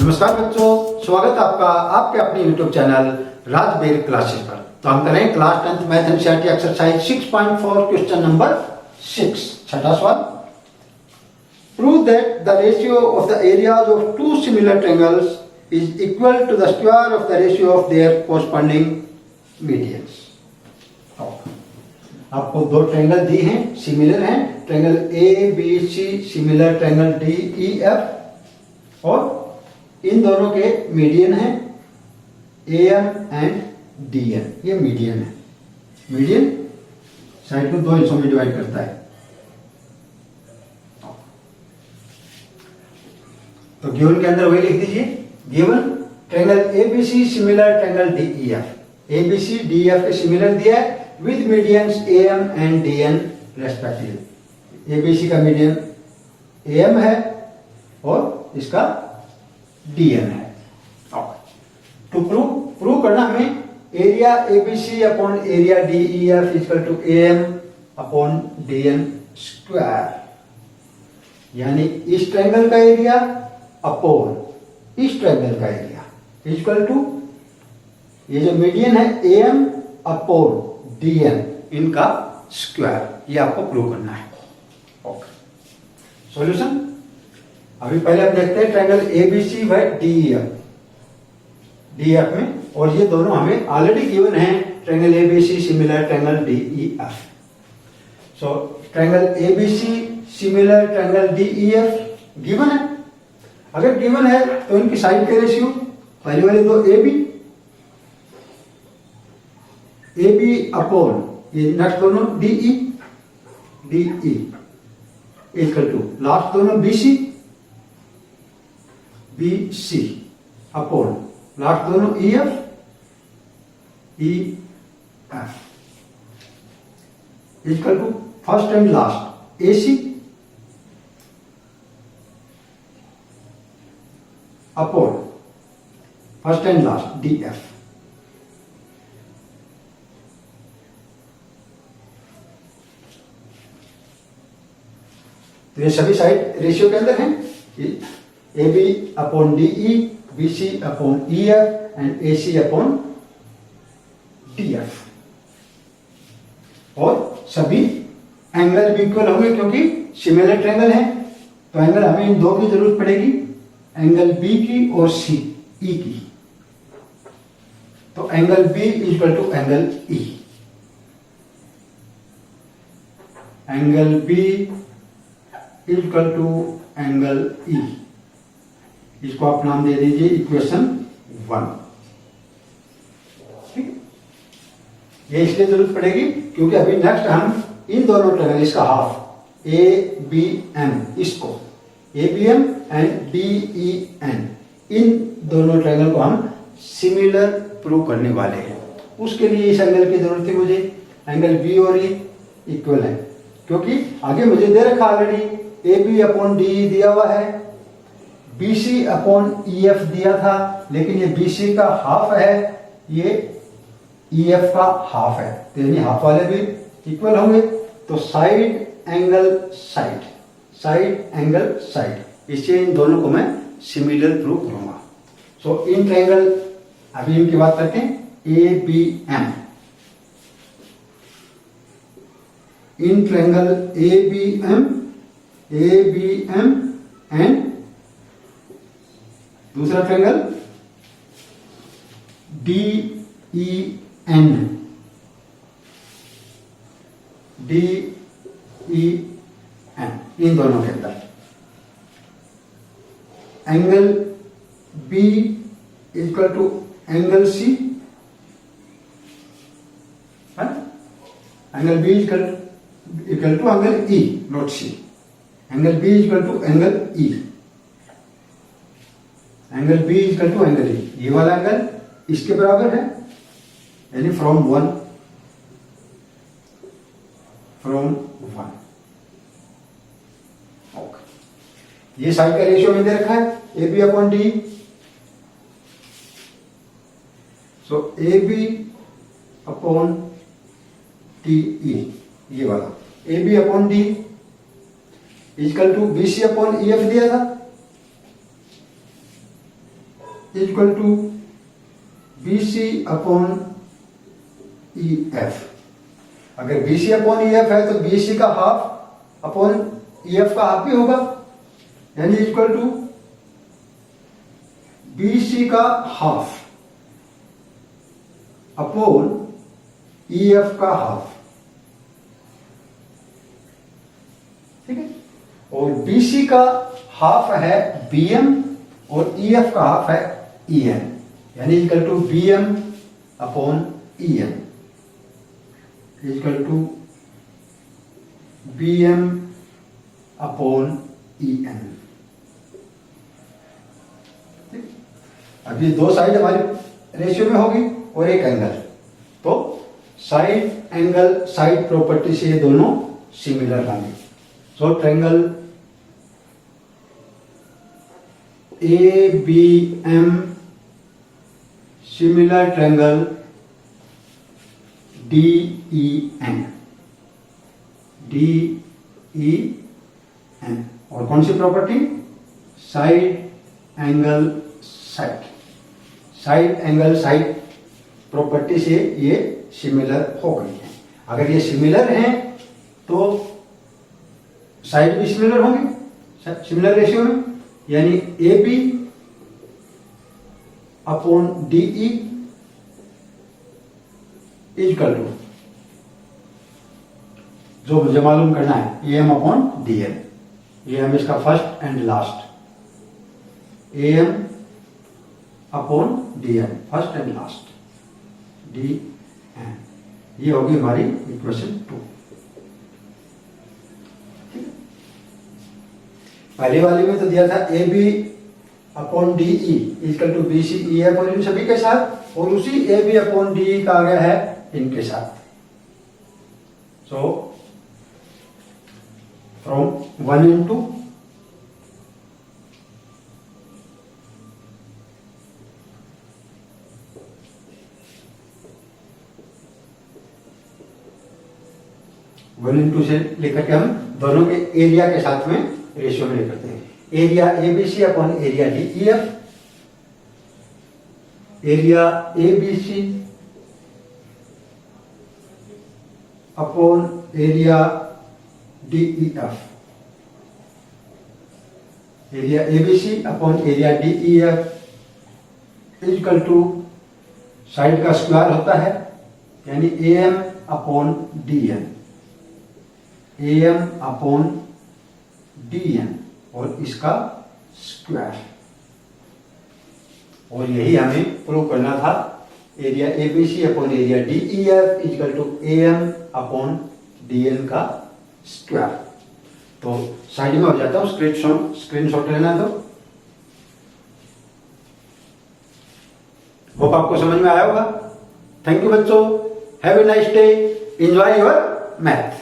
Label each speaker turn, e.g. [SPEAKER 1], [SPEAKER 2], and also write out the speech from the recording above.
[SPEAKER 1] नमस्कार बच्चों, स्वागत है आपका आपके अपने YouTube चैनल राजबीर क्लासेस पर। तो हम करें class 10th math NCERT exercise 6.4 question number 6 छठा सवाल। Prove that the ratio of the areas of two similar triangles is equal to the square of the ratio of their corresponding medians. आपको दो triangle दी हैं, similar हैं, triangle A B C similar triangle D E F, और इन दोनों के median है A M and D M. ये मीडियन है। मीडियन साइड को दो हिस्सों में डिवाइड करता है। तो गिवन के अंदर वही लिख दीजिए, given triangle A B C similar triangle D E F. A B C D F के सिमिलर दिया है with medians A M and D N respectively. A B C का मीडियन ए एम है और इसका डीएन है। To prove करना हमें area ABC upon area DEF equal to AM upon DN square, यानी इस ट्रायंगल का एरिया अपॉन इस ट्रायंगल का एरिया इक्वल टू ये जो मीडियन है एएम अपॉन डीएन, इनका स्क्वायर। ये आपको प्रूव करना है। ओके, सॉल्यूशन अभी पहले हम देखते हैं triangle ABC by DEF DF में, और ये दोनों हमें ऑलरेडी गिवन है, triangle ABC similar triangle DEF. So triangle ABC similar triangle DEF given है। अगर गिवन है तो इनकी साइड के रेशियो पहले वाले दो एबी अपॉन ये नेक्स्ट दोनों डीई इक्वल टू लास्ट दोनों BC B C upon last दोनों E F equal to first and last A C upon first and last D F. तो ये सभी साइड रेशियो के अंदर हैं, A B upon D E, B C upon E F and A C upon D F. और सभी angle भी equal होंगे क्योंकि सिमिलर ट्रायंगल है। तो एंगल हमें इन दो की जरूरत पड़ेगी, एंगल बी की और सी ई की। तो angle B equal to angle E, angle B equal to angle E. इसको आप नाम दे दीजिए इक्वेशन 1। ठीक, ये इसलिए जरूरत पड़ेगी क्योंकि अभी नेक्स्ट हम इन दोनों ट्रायंगल, इसका हाफ ए बी एम, इसको A B M and D E N, इन दोनों ट्रायंगल को हम सिमिलर प्रूव करने वाले हैं। उसके लिए इस एंगल की जरूरत है मुझे। एंगल बी और ई इक्वल है क्योंकि आगे मुझे दे रखा already A B upon D दिया हुआ है, B C upon E F दिया था, लेकिन ये बी सी का हाफ है, ये ई एफ का हाफ है, तो यानी हाफ वाले भी इक्वल होंगे। तो side angle side, side angle side, इससे इन दोनों को मैं सिमिलर प्रूव करूंगा। सो इन ट्रायंगल अभी इनकी बात करते हैं, ए बी एम, इन triangle A B M and दूसरा triangle D E N, D E N, इन दोनों के अंदर angle B equal to angle C, angle B equal to angle E, not C. Angle B equal to angle E, angle B equal to angle E, ये वाला angle इसके बराबर है, यानी फ्रॉम वन। ओके, ये साइड का ratio में दे रखा है ए B upon D. So A B upon D E, ये वाला A B upon D equal to B C upon E F दिया था, equal to BC upon EF। अगर BC अपॉन EF है तो BC का हाफ अपॉन EF का half भी होगा, यानी इक्वल टू BC का हाफ अपॉन EF का हाफ। ठीक है, और BC का हाफ है BM और EF का हाफ है EN, यानी equal to BM upon EN equal to BM upon EN। अब ये दो साइड हमारी रेशियो में होगी और एक एंगल, तो साइड एंगल साइड प्रॉपर्टी से ये दोनों सिमिलर होंगे। So triangle ABM similar triangle DEN। और कौन सी property? Side angle side, side angle side property से ये सिमिलर हो गई है। अगर ये सिमिलर हैं तो साइड भी सिमिलर होंगे सिमिलर रेशियो में, यानी AB upon DE equal to, जो मुझे मालूम करना है, AM अपॉन DN। AM इसका first and last, AM upon DN first and last, DN। ये होगी हमारी इक्वेशन 2। पहले वाले में तो दिया था AB upon DE equal to BC EF और इन सभी के साथ, और उसी AB अपॉन DE का आ गया है इनके साथ। सो फ्रॉम 1 into से लेकर के हम दोनों के एरिया के साथ में रेशियो में लेकर हैं। Area ABC upon area DEF, area ABC upon area DEF, area ABC upon area DEF equal to side का स्क्वायर होता है, यानी AM upon DN, AM upon DN और इसका स्क्वायर। और यही हमें प्रूव करना था, area ABC upon area DEF equal to AM upon DN का स्क्वायर। तो साइड में हो जाता हूं, स्क्रीनशॉट लेना दो। होप आपको समझ में आया होगा। थैंक यू बच्चों, have a nice day, enjoy your math.